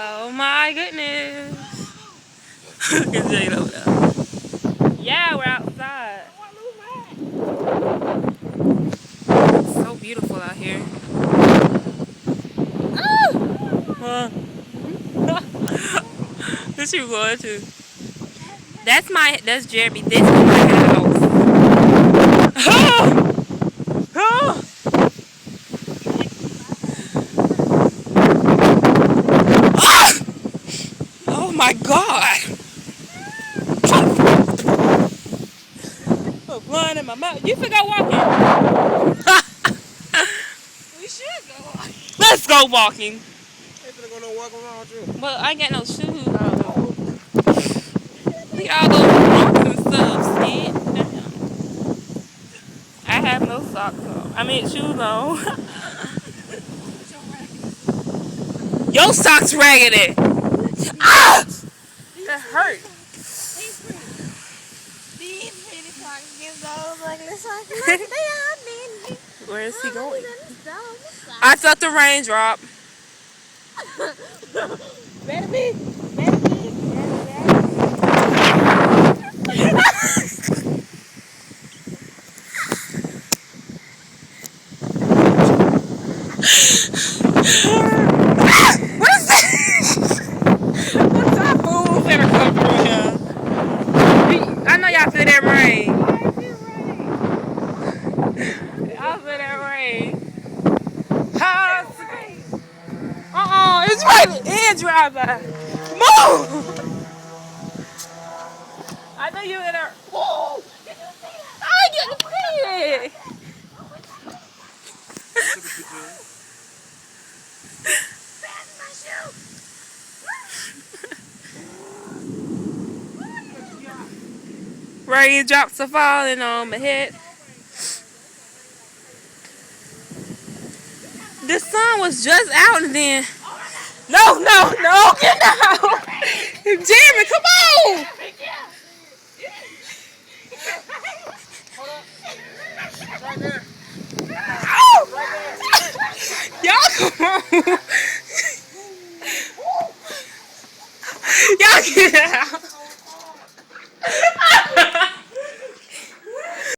Oh my goodness. Look at Jade over there. Yeah, we're outside. It's so beautiful out here. Ah! Where's you going to? That's Jeremy. This is my house. Oh! Oh my God! A blood in my mouth. You forgot walking. We should go walking. Let's go walking. Ain't finna go no walk around with you. Well, I ain't got no shoes on. Look at all those rocks and stuff, Skid. Damn. I have no socks on. I mean, shoes on. Your socks raggedy. Ah! That hurt. These pretty socks give those ugly socks like they are been. Where is he going? I felt the raindrop. Better be. Better be. What is that? What's that fool finna come through here? I know y'all feel that rain. Y'all feel that rain. It's right here, driver. Move! I know you in there. Whoa! I get to see it. Raindrops are falling on my head. The sun was just out and then. No, get out! Jeremy, come on! Right there. Y'all come on! Y'all get out!